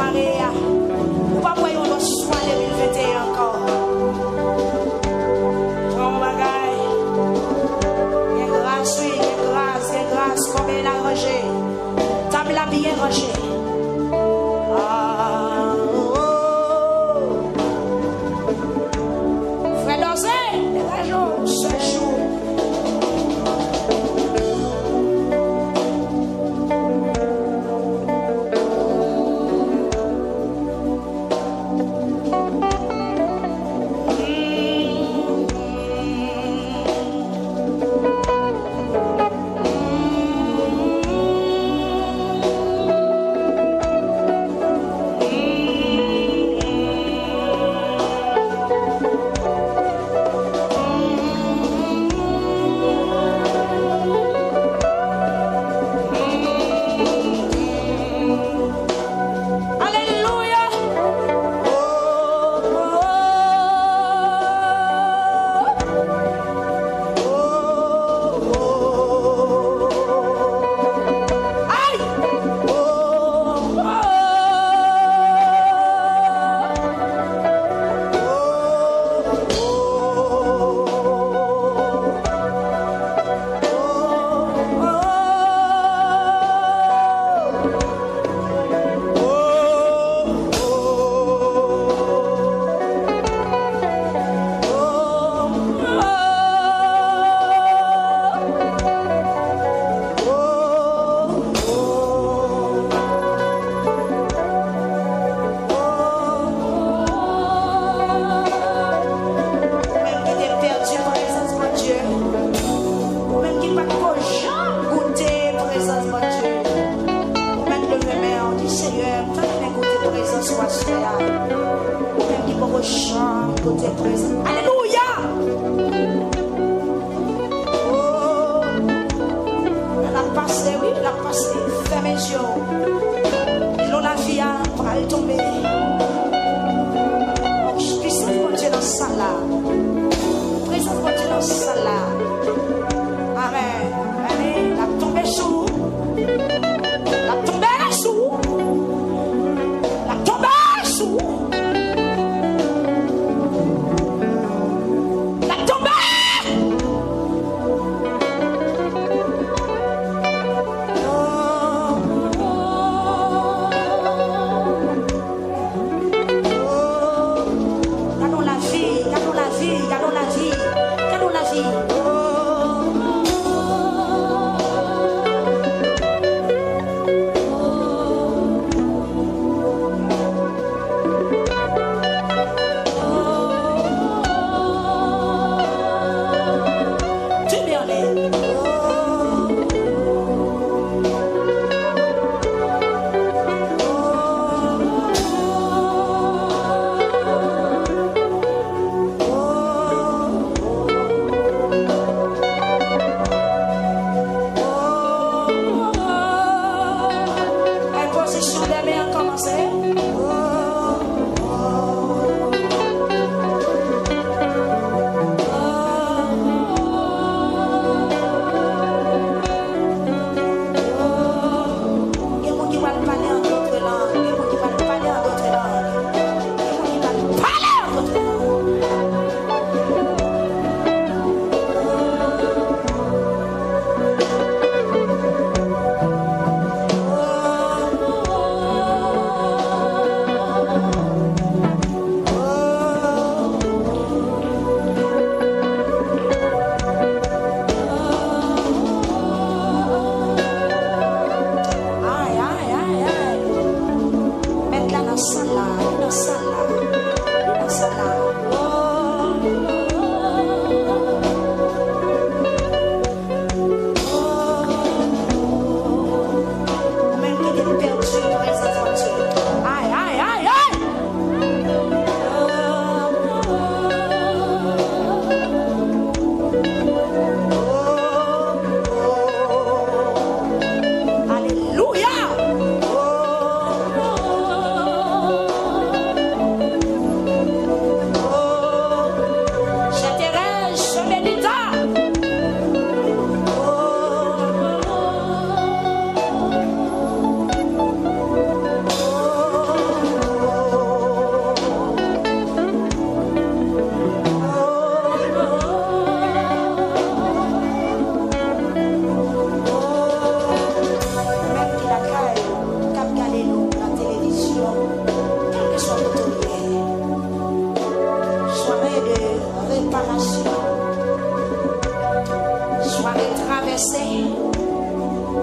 soirée. Nous ne pouvons pas une autre soirée 2021 encore. Bon bagaille. Il y a grâce, oui, il y a grâce. Combien il a rangé. Table a bien rangé. Frère Dosé, dégageons ce jour. Gardons la vie, gardons la vie, gardons la vie, gardons la vie.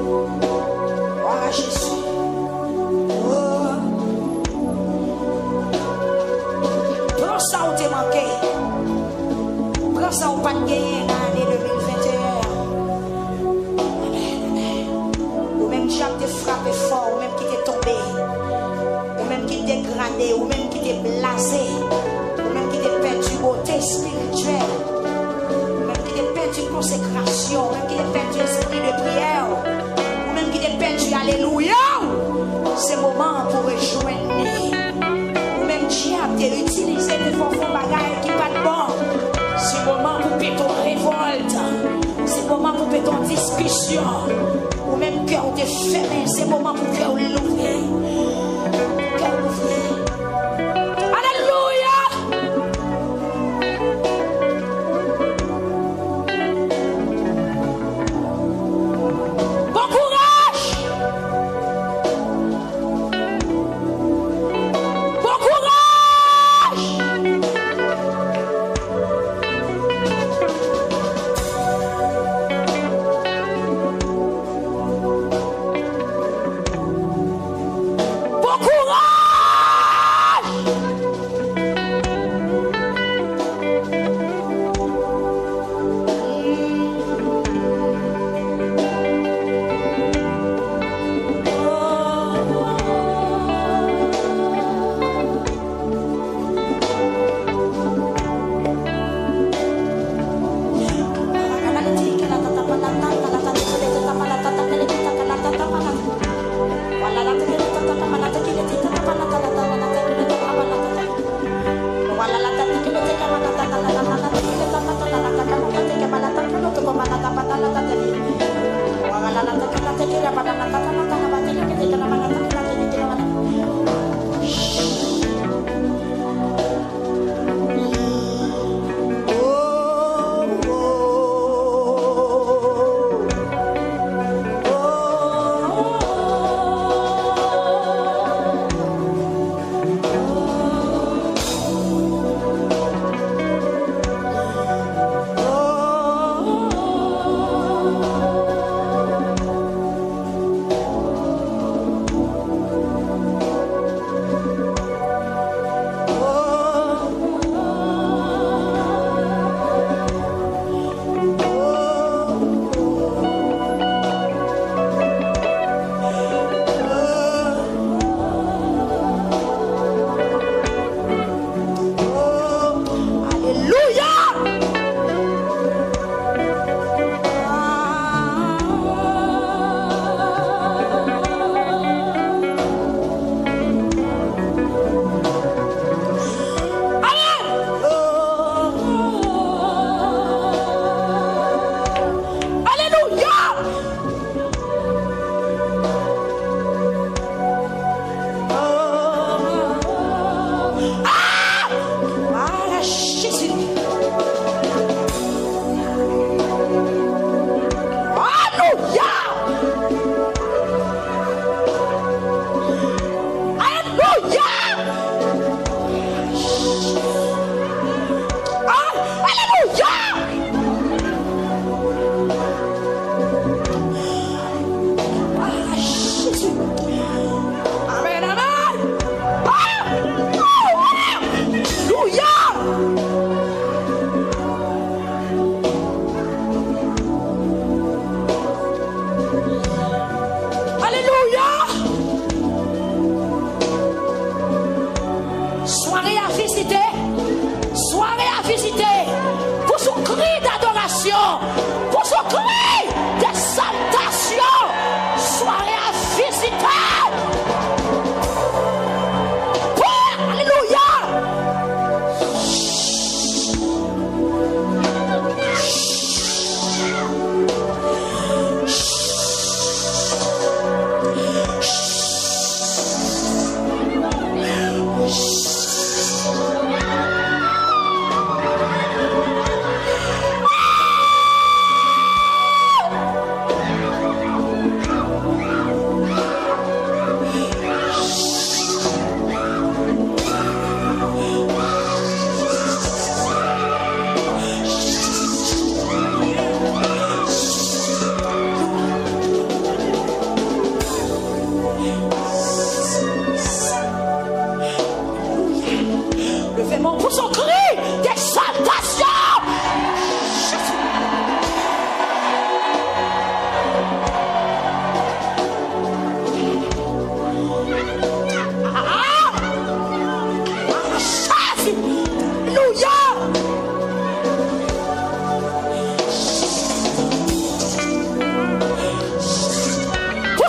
Gloire à Jésus. Oh. Prends ça où t'es manqué. Prends ça où pas de gagner dans l'année 2021. Ou même diable te frappé fort, ou même qui t'est tombé, ou même qui t'est dégradé, ou même qui t'est blasé, ou même qui t'est perdu beauté spirituelle, ou même qui t'est perdu consécration, ou même qui t'est perdu esprit de prière, ou même qui t'est perdu alléluia. C'est le moment pour rejoindre. Ou même diable t'est utilisé de faire des bagailles qui pas de bon. C'est le moment pour péter ton révolte. C'est le moment pour péter ton discussion. Ou même cœur de fermé. C'est le moment pour cœur l'ouvrir. Cœur l'ouvrir. Alléluia. Bon courage. Bon courage. Bon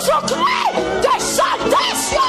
pousse au cri d'exaltation.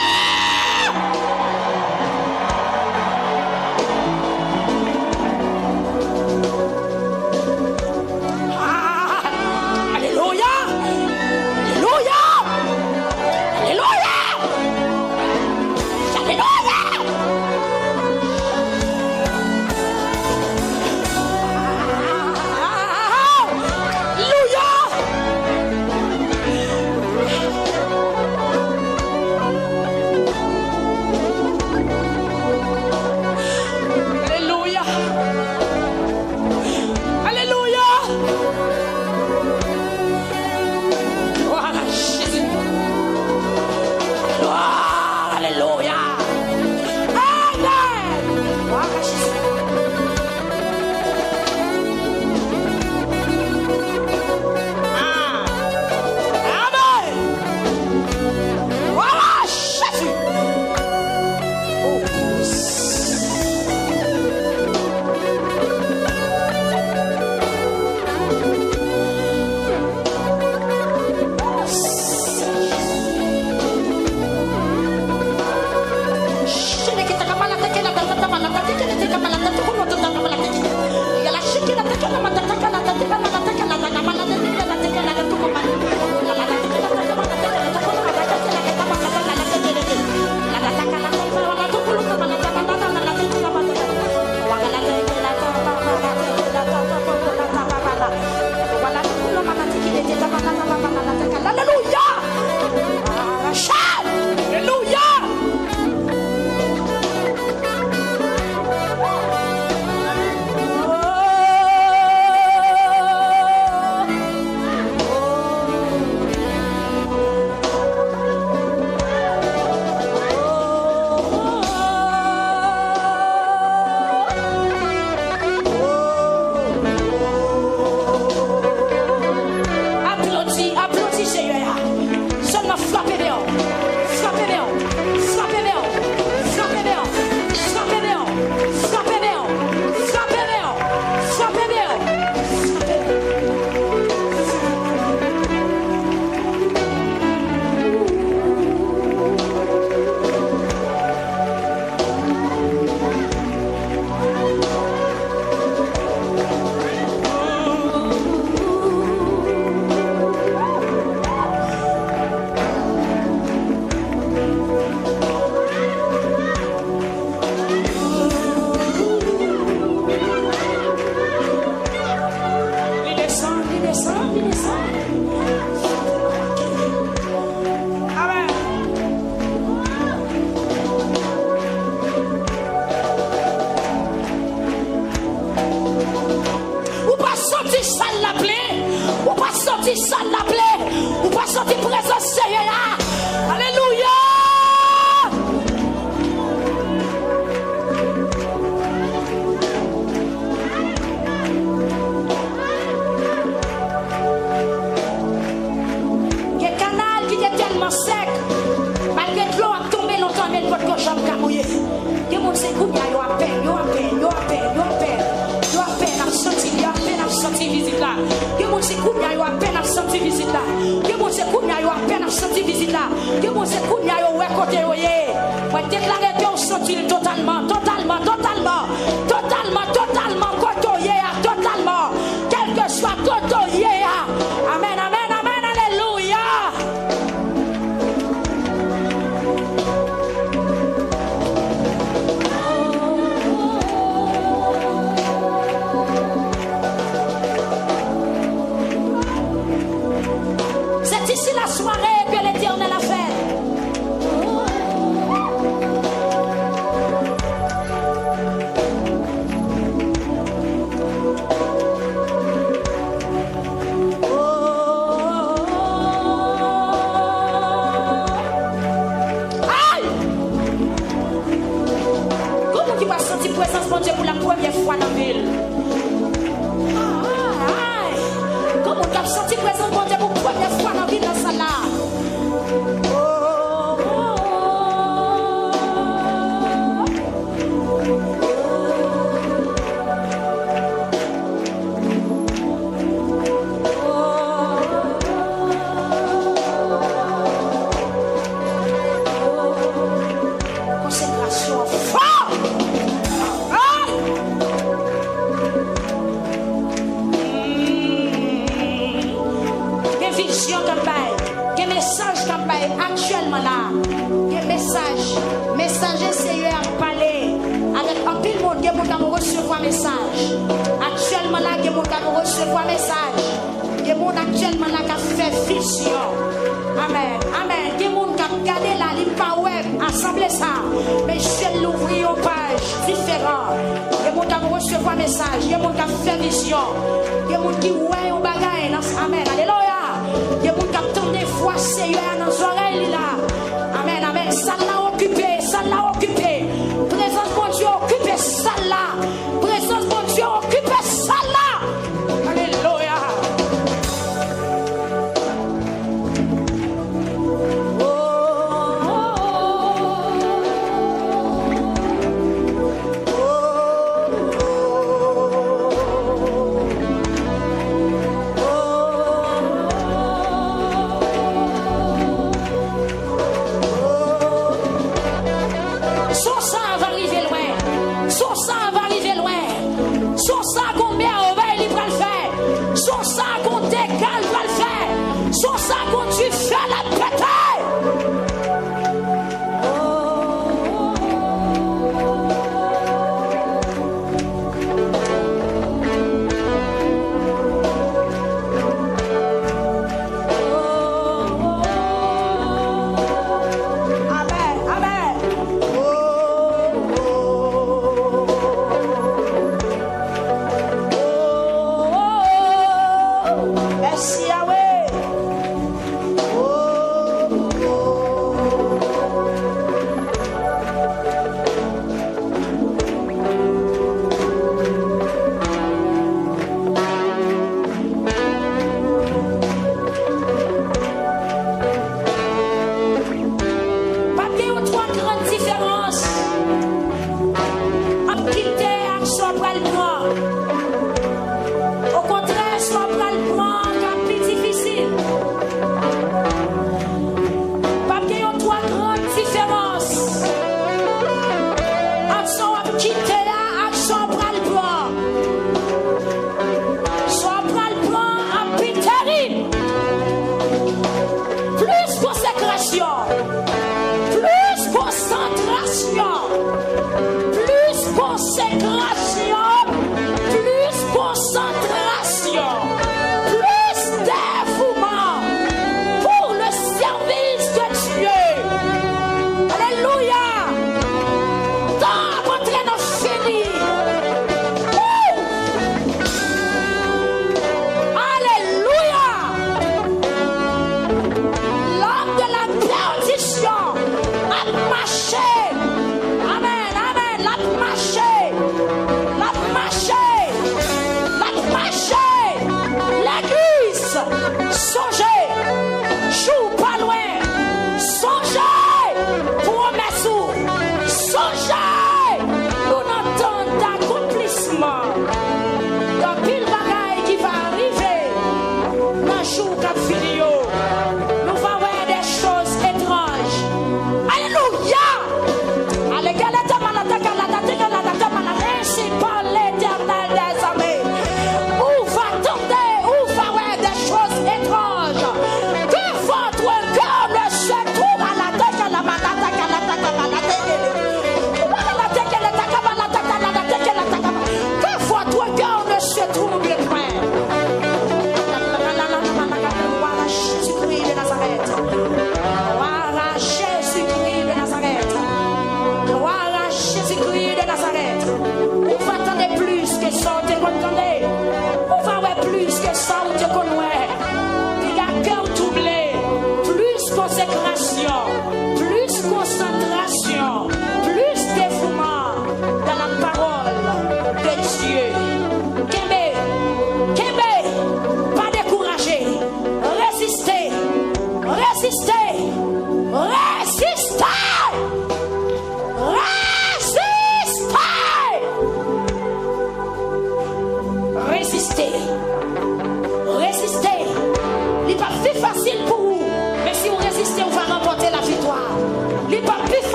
actuellement là, il y a un message. Messager Seigneur a parlé avec un pile monde. Il y a des gens qui recevoir un message. Actuellement là, il y a des gens qui recevoir un message. Il y a des gens actuellement là qui fait vision. Amen. Amen. Il y a des gens qui ont regardé la ligne par web, assemblé ça. Mais je vais l'ouvrir aux pages différentes. Il y a des gens qui ont recevoir un message. Il y a des gens qui ont fait vision. Il y a des gens qui ont un bagage. Amen. Alléluia. Il y a des gens qui ont des fois Seigneur dans les oreilles là. Amen. Amen. Ça l'a occupé. Ça l'a occupé. Présence de Dieu occupé ça là. Présence de Dieu occupé ça là. Alléluia.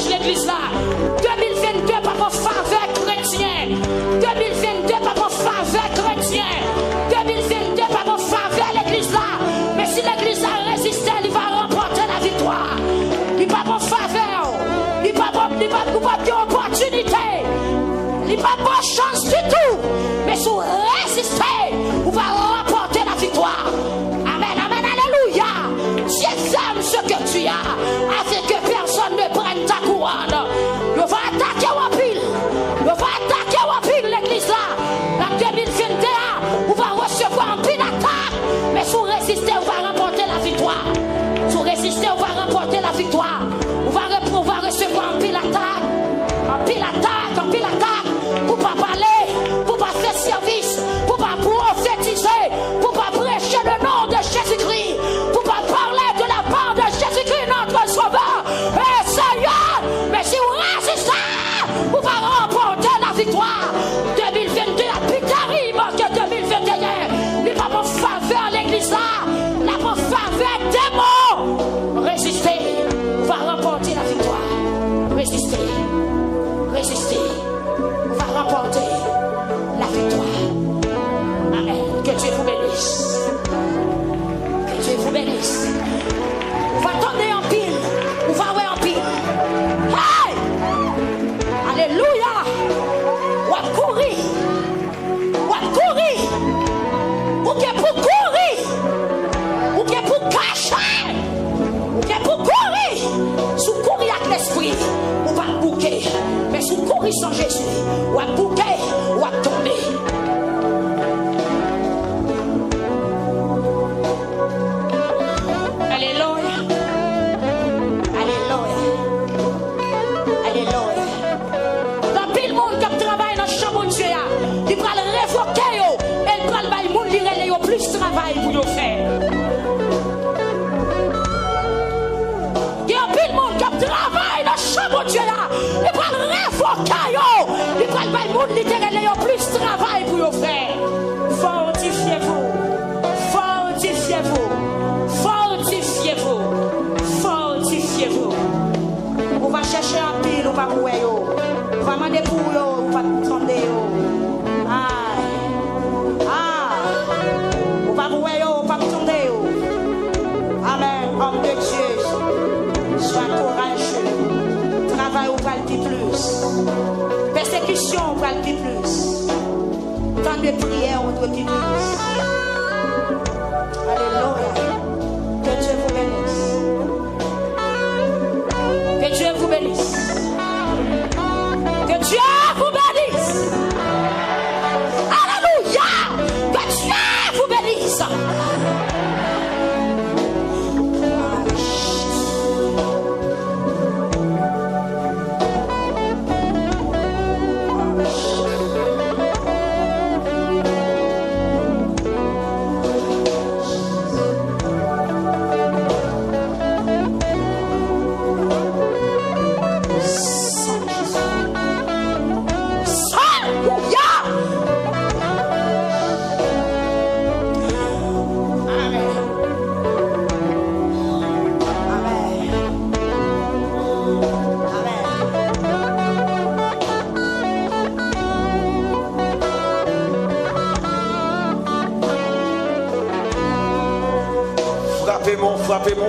l'église là. 2022, par faveur chrétien. en pile l'église là. En 2021, vous va recevoir un pile d'attaque. Mais si vous résistez, vous va remporter la victoire. Si vous résistez, vous va remporter la victoire. Vous va recevoir un pile d'attaque. Un pile d'attaque, un pile d'attaque. Pour pas parler, pour pas faire service, pour pas prophétiser, pour pas prêcher le nom de Jésus-Christ, pour pas parler de la part de Jésus-Christ, notre Sauveur et Seigneur. Mais si vous résistez, vous va remporter la victoire. 2022 a plus terrible que 2021. Il va me faveur l'église là, la me faveur des mots. Résistez, vous va remporter la victoire. Résistez, résistez, vous va remporter la victoire. Amen. Que Dieu vous bénisse. Que Dieu vous bénisse. On va tomber en pile. On va aller en pile. Hey! Alléluia. On va courir. On va courir. Ou que pour courir. Ou que pour cacher. Ou que pour courir. Sous courir avec l'esprit. On va bouquer. Mais sous courir sans Jésus. On va bouquer. On va tomber. Travail pour nous faire. Il y a un peu de monde qui travaille dans le champ de Dieu là. Il va le révoquer. Il va le monde littéralement plus de travail pour nous faire. Fortifiez-vous. Fortifiez-vous. Fortifiez-vous. Fortifiez-vous. On va chercher un pile, on va pour eux. On va demander pour eux, on va attendre eux. Amen. Homme de Dieu, sois courageux. Travail, on va le dire plus. Persécution, on va le dire plus. Temps de prière, on doit dire plus. Alléluia. Que Dieu vous bénisse. Que Dieu vous bénisse. Que Dieu vous bénisse. Alléluia. Que Dieu vous bénisse.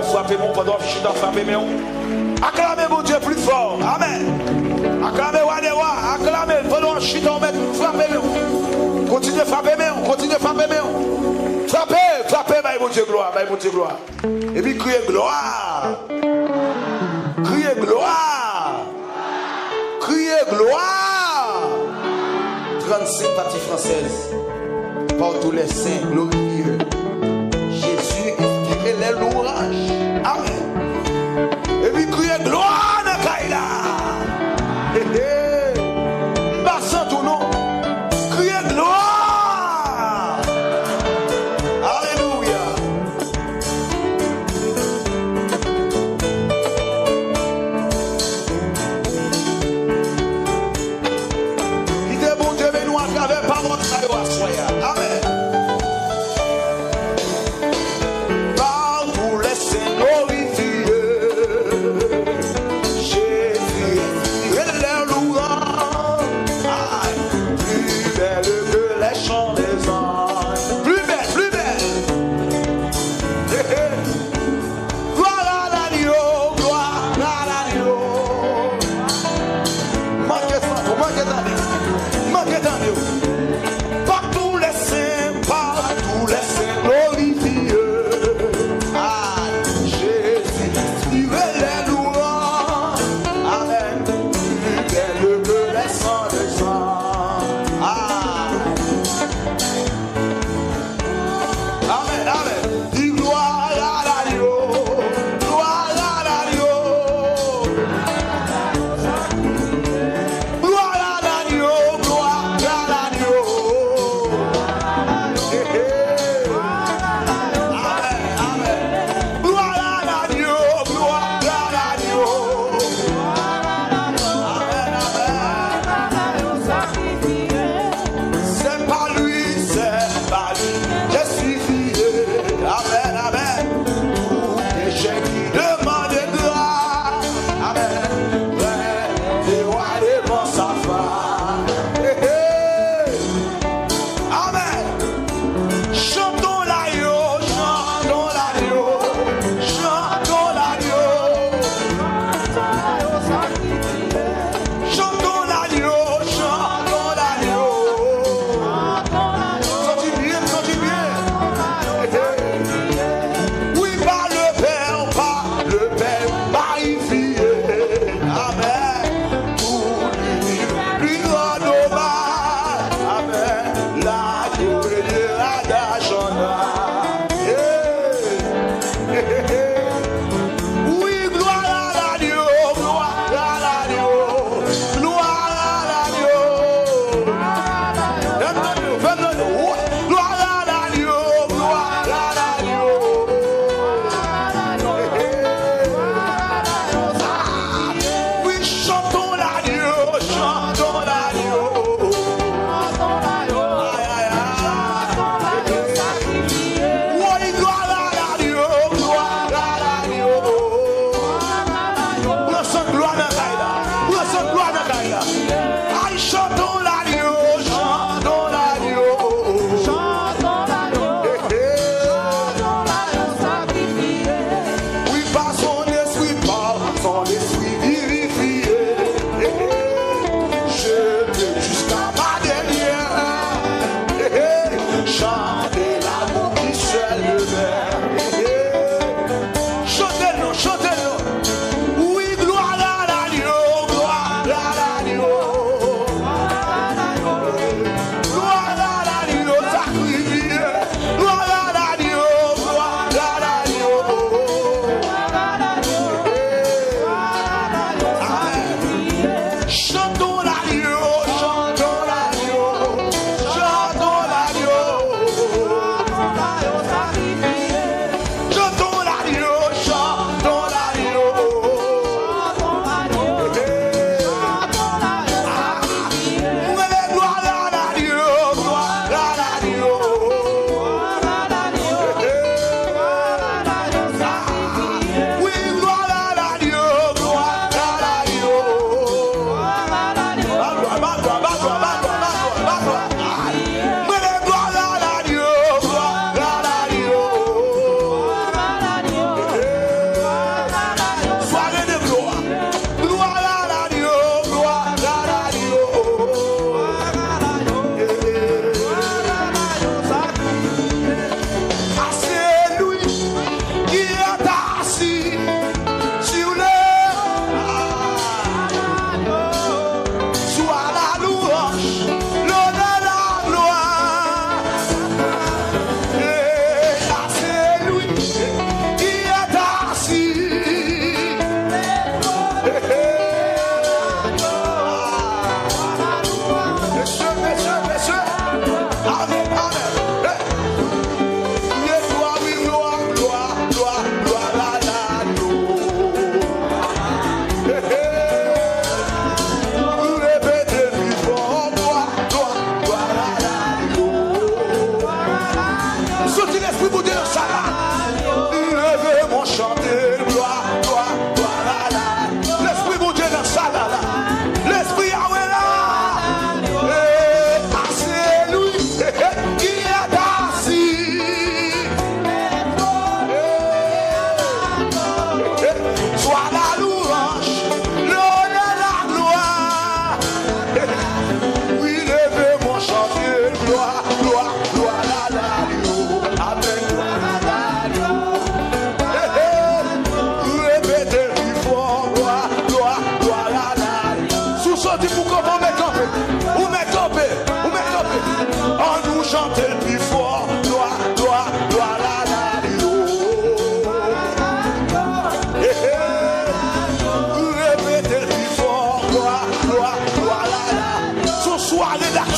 Frappez-moi pendant que je suis dans frappez-moi. Acclamez mon Dieu plus fort. Amen. Acclamez Wadewa. Acclamez pendant que je suis dans frappez-moi. Continuez frappez-moi. Continuez frappez-moi. Frappez, mon Dieu gloire. Mon Dieu gloire. Et puis criez gloire. Criez gloire. Criez gloire. 35 parties françaises. Par tous les saints glorieux. Jésus inspiré les louanges. Amen. Et puis criez gloire dans Kaïla. M'bassant tout nom. Criez gloire. Alléluia. Il est bon Dieu, mais nous à travers parole ça doit soyer. Amen. Par tous les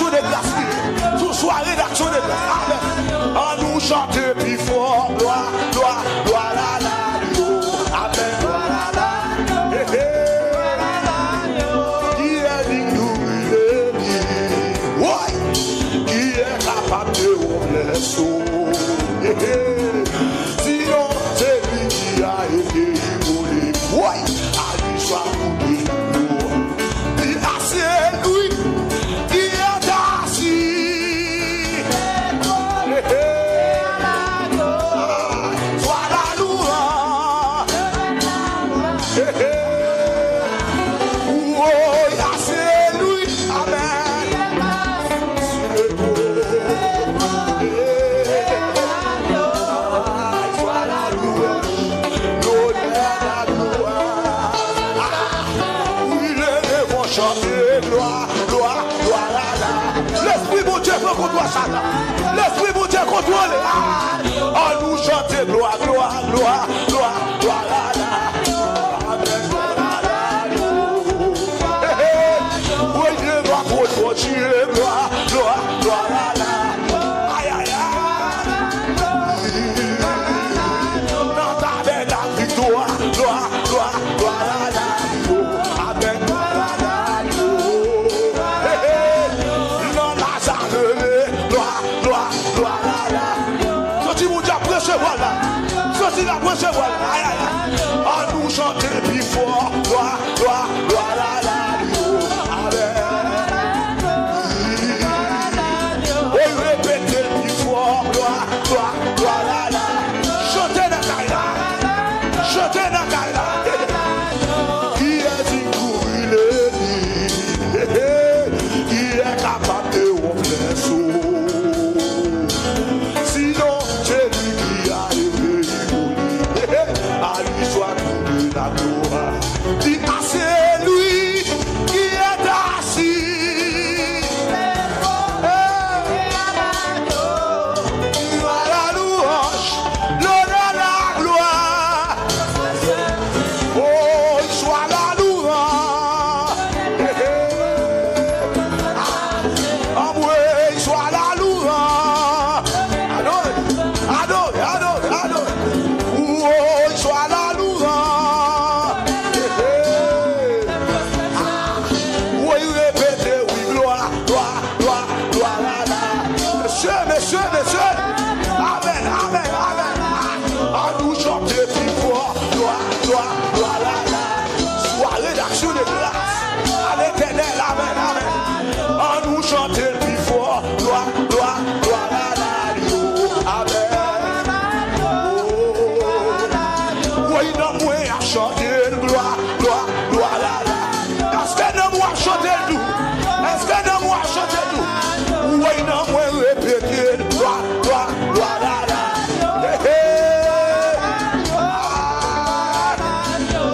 d'action de grâce. Sous soirée d'action de grâce. Amen. On nous chante plus fort. Gloire, gloire, gloire à l'agneau. Amen. Gloire à l'agneau. Qui est digne d'ouvrir les lits. Ouais. Qui est capable de ouvrir les seaux. Sinon, c'est lui qui a été immolé. Ouais. À lui soit coupé. C'est lui qui est assis. Sois la louange. Oh, c'est lui. Amen. Sois la louange. L'honneur, la louange. Oui, les vont chanter. Gloire, gloire, gloire à la. L'esprit mon Dieu veut qu'on doit ça là. L'esprit mon Dieu contrôle. On nous chante gloire, gloire, gloire, gloire, gloire à la. Amen, gloire à la. Oui, je dois continuer. Gloire, gloire, gloire à la. Aïe, aïe, aïe. Dans ta belle la victoire. Gloire, gloire, gloire à la. Amen, gloire à la. Sorti la broche, voilà. Aïe, aïe, aïe. On nous chante plus fort. Gloire, gloire, gloire à l'agneau. Amen. On répète plus fort. Gloire, gloire, gloire à l'agneau. Chantez dans Kaila. Chantez dans Kaila. Qui est digne d'ouvrir les lits. Qui est capable de ouvrir les seaux. Sinon, c'est lui qui a été immolé. À lui soit toute la gloire. Dis ah, c'est lui qui est assis. À la louange, l'honneur, la gloire. Oh, soit la louange. Ah, oui, soit la louange. Adore, adore, adore. Oh, soit la louange. Oui, répétez, oui, gloire, gloire, gloire, gloire à la. Monsieur, monsieur, monsieur. Amen, amen, amen. À nous chanter plus fort. Gloire, gloire, gloire à la. Soirée d'action de grâce. À l'éternel, amen, amen. À nous chanter plus fort. Gloire, gloire, gloire à la. Amen. Oui, non, moi, à chanter gloire, gloire, gloire à la. Est-ce que non, moi, chanter tout? Est-ce que non, moi, chanter tout? Oui, non, moi, répéter gloire, gloire, gloire à la.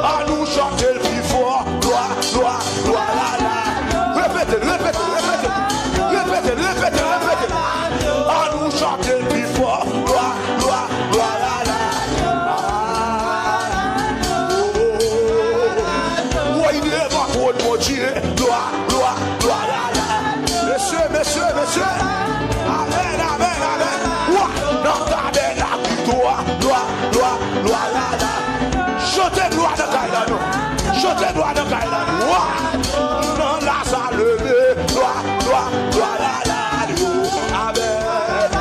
À nous chanter le plus fort, gloire, gloire, gloire à la. Répétez, répétez, répétez, répétez, répétez, répétez. À nous chanter le plus fort, gloire, gloire, gloire à la. Oui, il est pas trop de mon Dieu, gloire, gloire, gloire à la. Messieurs, messieurs, messieurs. Amen, amen, amen. Ouah, dans ta belle la victoire, gloire, gloire, gloire à la. Chantez gloire de Kaila, nous. Chantez gloire de Kaila, nous. Ouah, dans la salle levée, gloire, gloire, gloire à la. Amen.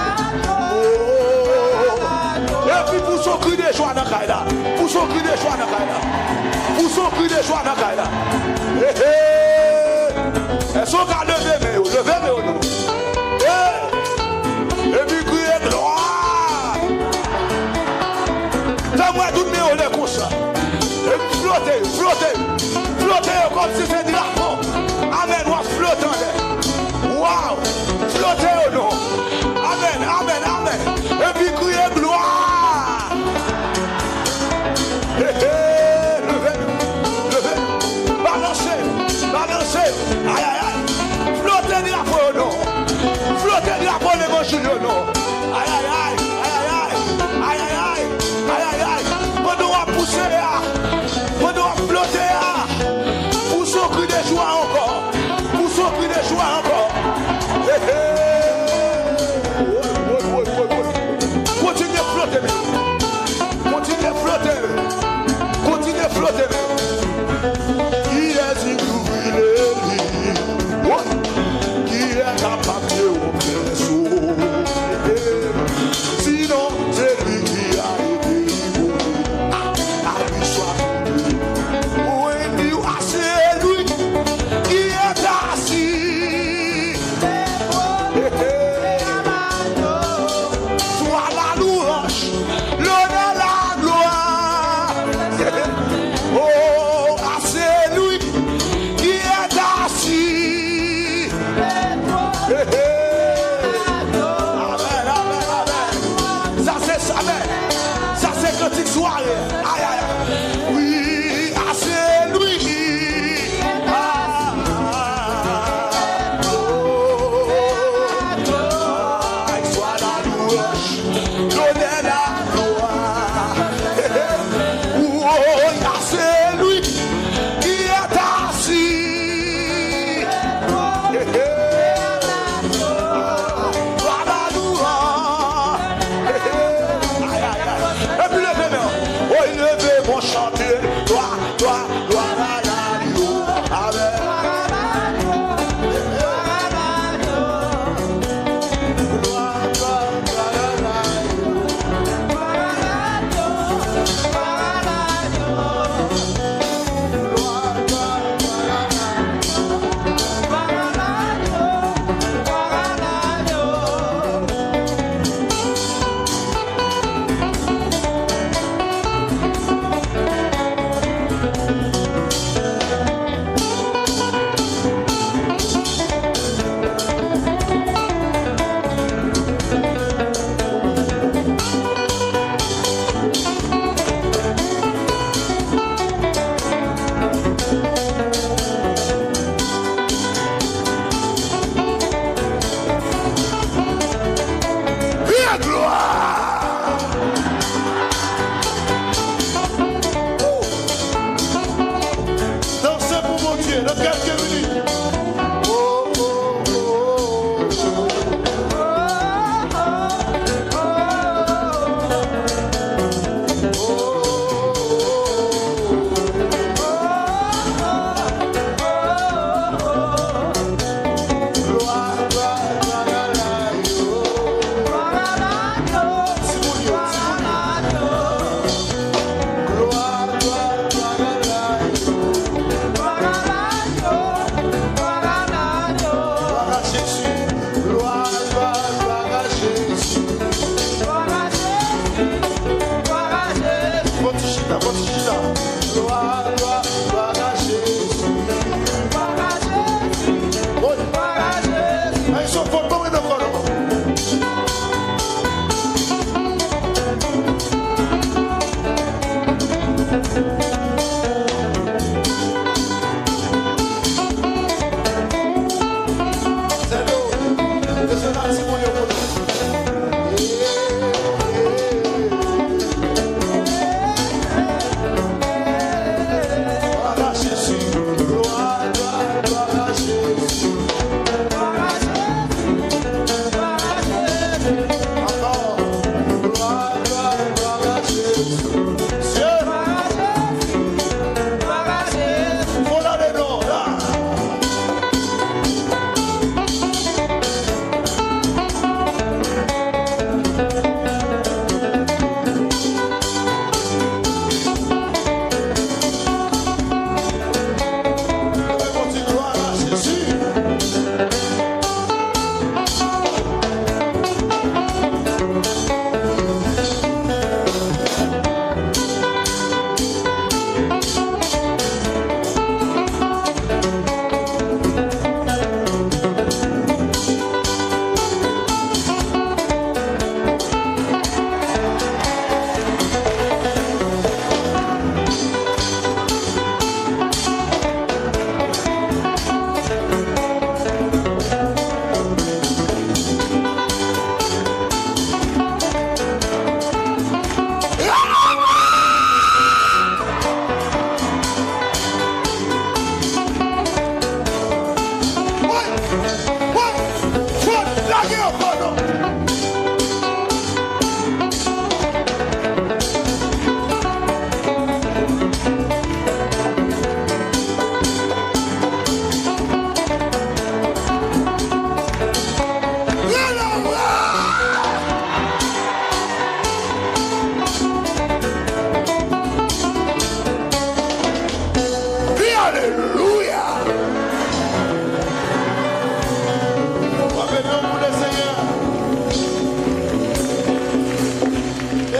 Oh. Et puis pour son cri de joie de Kaila. Pour son cri de joie de Kaila. Pour son cri de joie de Kaila. Hé hé. Elles sont qu'à lever, mais nous. Et puis crier gloire. Fais-moi tout le monde est comme ça. Et flotter, flotter, flotter comme si c'était de la peau. Amen, moi flottant. Waouh, flotter au nom. Amen, amen, amen. Et puis crier gloire. Hé hé, levez, levez. Balancez, balancez. Aïe, aïe, aïe. Flottez. gauche, donnez la gloire. Oh, c'est lui qui est assis. Et puis levez-moi. Oh, levez-moi, chanter. Toi,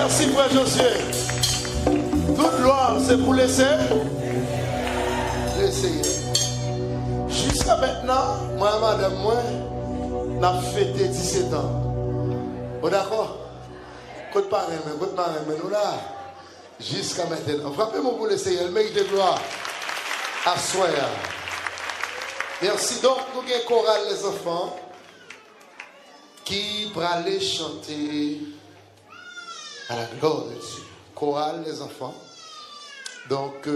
Merci frère Josué. Toute gloire, c'est pour laisser. Jusqu'à maintenant, moi et madame, moi, n'a fêté 17 ans. Bon d'accord? Côte parrain, nous là. Jusqu'à maintenant. Frappez-moi pour l'essayer. Elle mérite de gloire. À soi. Merci. Donc, nous avons chorale les enfants. qui va aller chanter à la gloire de Dieu. Chorale, les enfants. Donc,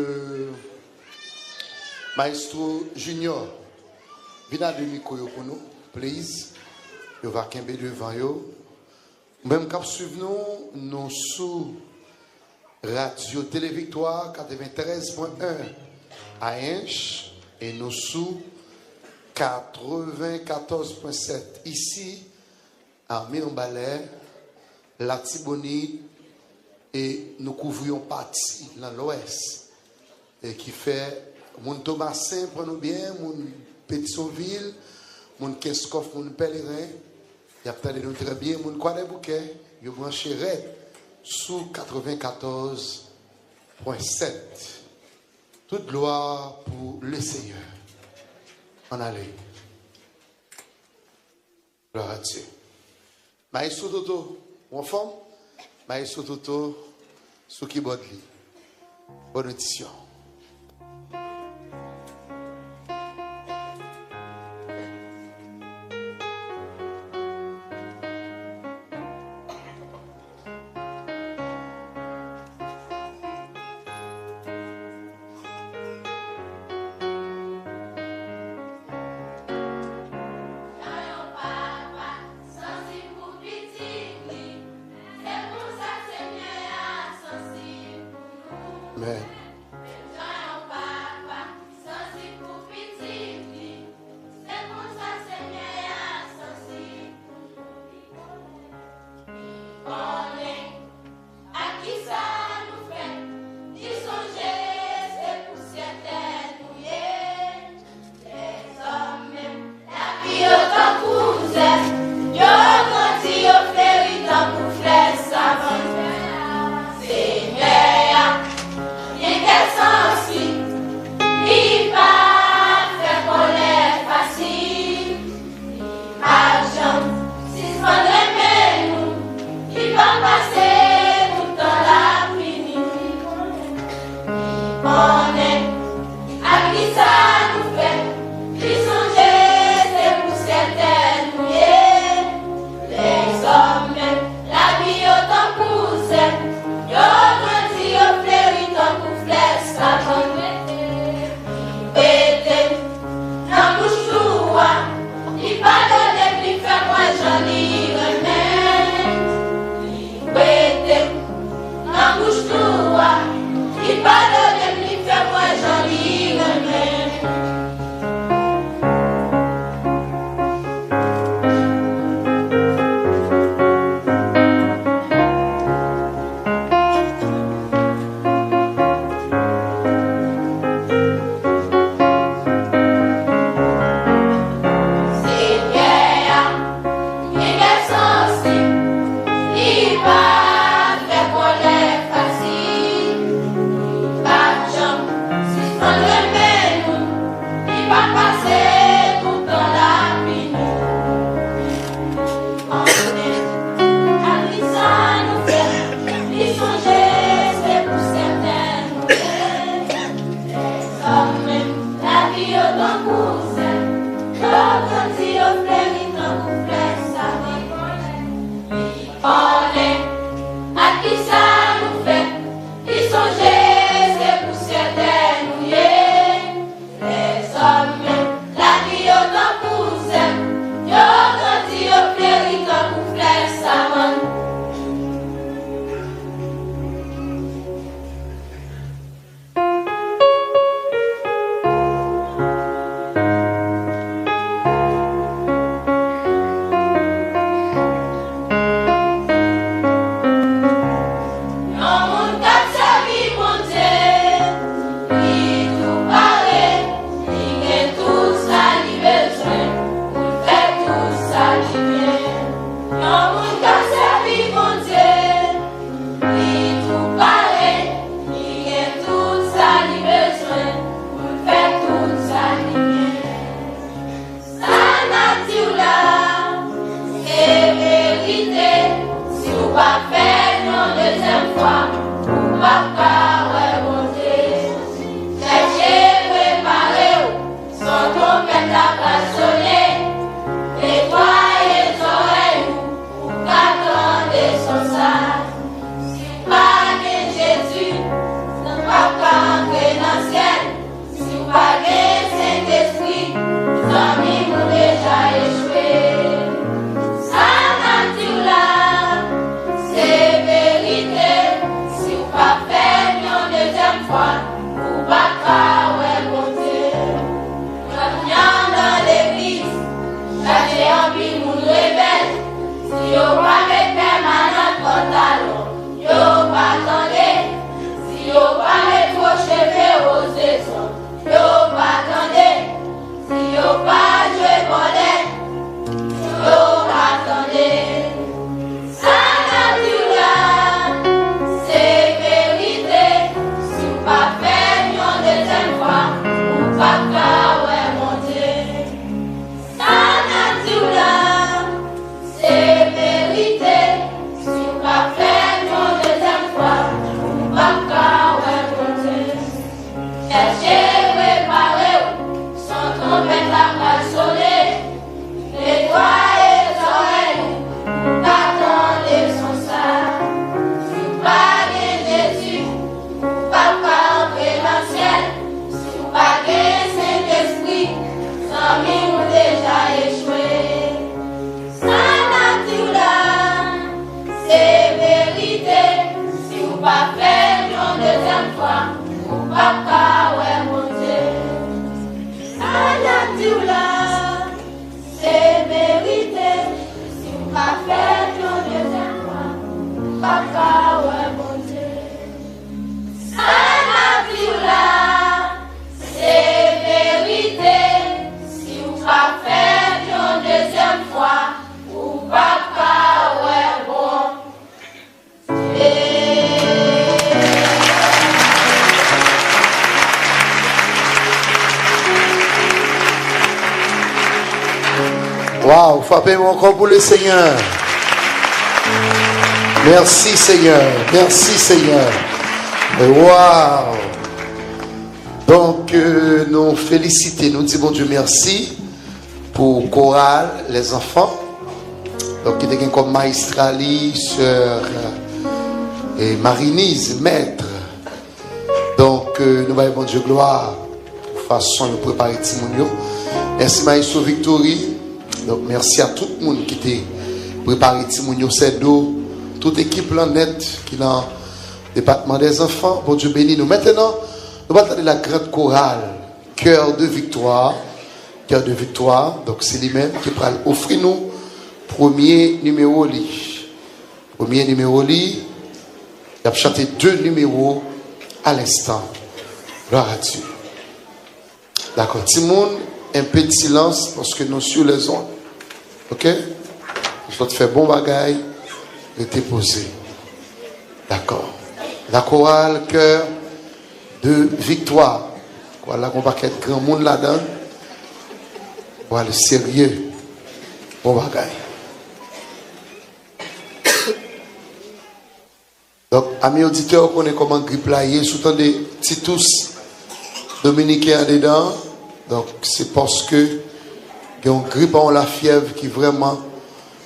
Maestro Junior, venez à demi-micro pour nous, please. Vous va camper devant vous. Même quand suivons nous sous Radio Télévictoire 93.1 à Inch et nous sous 94.7 ici à Mirombalais, la Tibonite, et nous couvrions partie dans l'ouest et qui fait mon Thomasin pour nous bien, mon Pétionville, mon Kescoff, mon Pèlerin, il y a peut-être nous très bien, mon Croix des Bouquets, il brancherait sous 94.7. Toute gloire pour le Seigneur. En aller. Gloire à Dieu. Maïsou Toto, mon femme, Maïsou Toto, sous qui bodli. Bonne audition. Amen. Sans ton mettre la place sonner, nettoyer les oreilles. Waouh, frappez-moi encore pour le Seigneur. Merci Seigneur, merci Seigneur. Waouh. Donc nous félicitons, nous disons bon Dieu merci pour chorale, les enfants. Donc il y a comme Maestrali, sœur et Marinise, maître. Donc nous voyons bon Dieu gloire pour façon de préparer Timonio. Merci Maïso Victory. Donc merci à tout le monde qui était préparé Timonio Sedo, toute équipe là net qui est dans le département des enfants. Bon Dieu béni nous. Maintenant, nous allons entendre la grande chorale Cœur de victoire. Cœur de victoire. Donc c'est lui-même qui va offrir nous premier numéro li. Premier numéro li. Il a chanté 2 numéros à l'instant. Gloire à Dieu. D'accord. Tout le monde, un peu de silence parce que nous sur les ondes. Ok? Je dois te faire bon bagaille et te poser. D'accord. La chorale Cœur de victoire. Voilà qu'on va être grand monde là-dedans. Voilà le sérieux. Bon bagaille. Donc, amis auditeurs, on connaît comment grippe là. Il y a sous des Titus dominicains dedans. Donc, c'est parce que il y a une grippe en la fièvre qui vraiment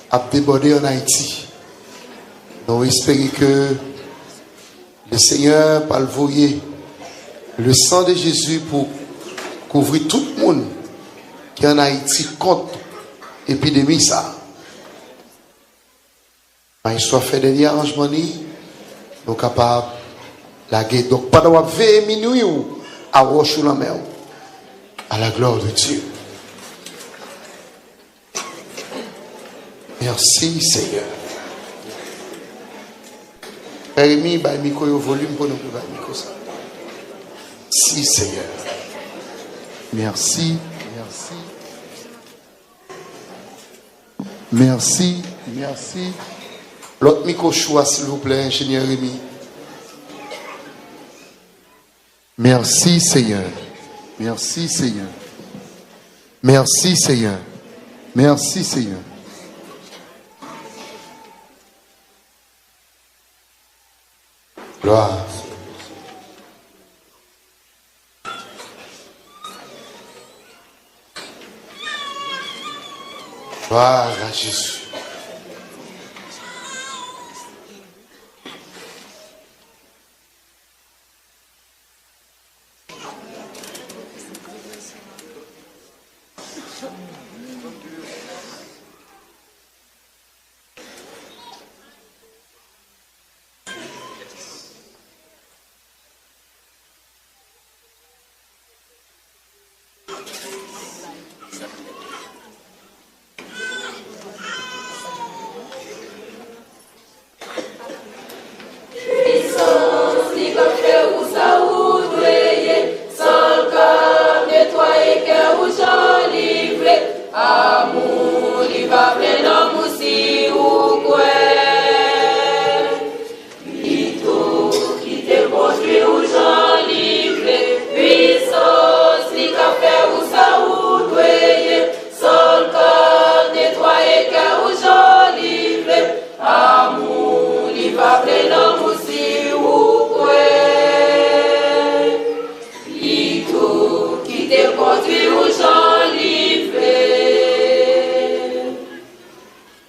a débordé en Haïti. Donc, espérons que le Seigneur va le voyer le sang de Jésus pour couvrir tout le monde qui est en Haïti contre l'épidémie. Ça. Il soit fait des arrangements, nous sommes capables de la guerre. Donc, pendant 20 minutes, à roche la mer, à la gloire de Dieu. Merci Seigneur. Rémi, bah, micro au volume pour nous faire micro ça. Merci Seigneur. Merci, merci. Merci, merci. L'autre micro choix, s'il vous plaît, ingénieur Rémi. Merci Seigneur. Merci Seigneur. Merci Seigneur. Merci Seigneur. Gloire. Gloire à Jésus.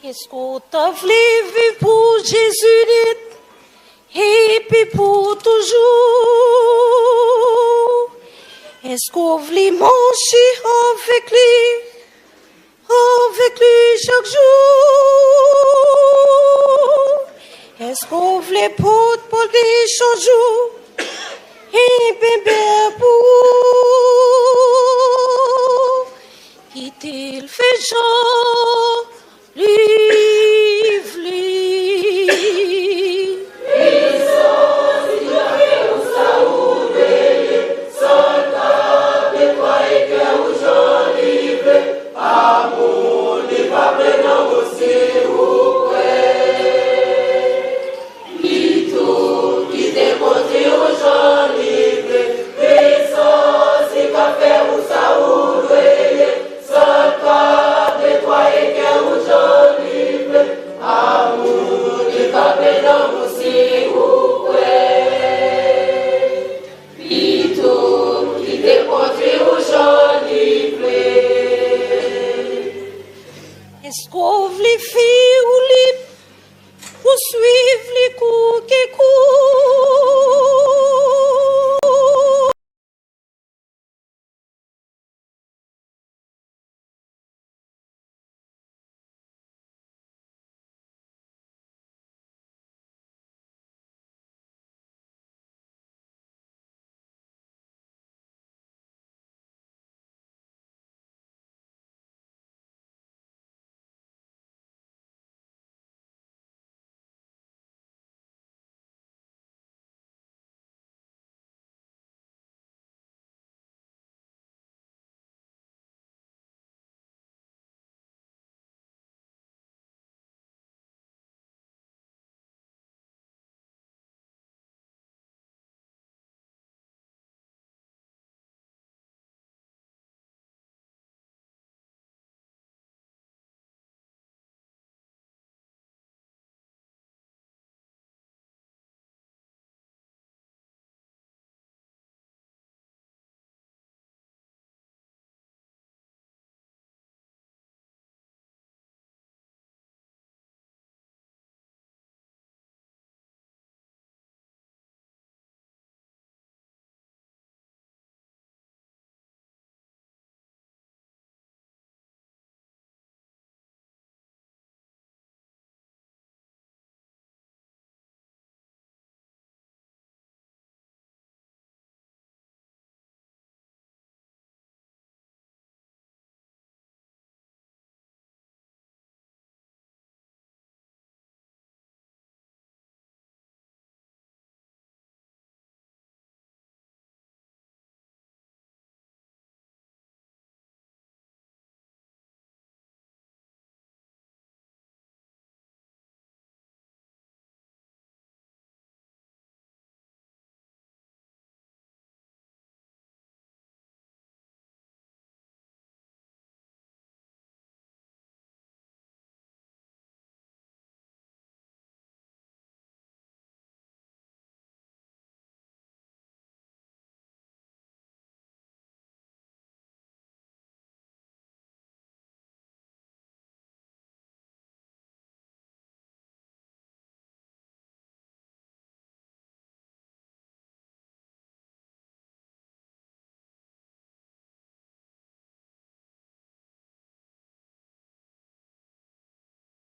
Est-ce qu'on t'a voulu vivre pour Jésus et puis pour toujours? Est-ce qu'on veut manger avec lui chaque jour? Est-ce qu'on veut pour lui chaque jour et bébé pour qu'il fait genre livre. Est-ce qu'on veut les filles ou suivre les coups qui courent?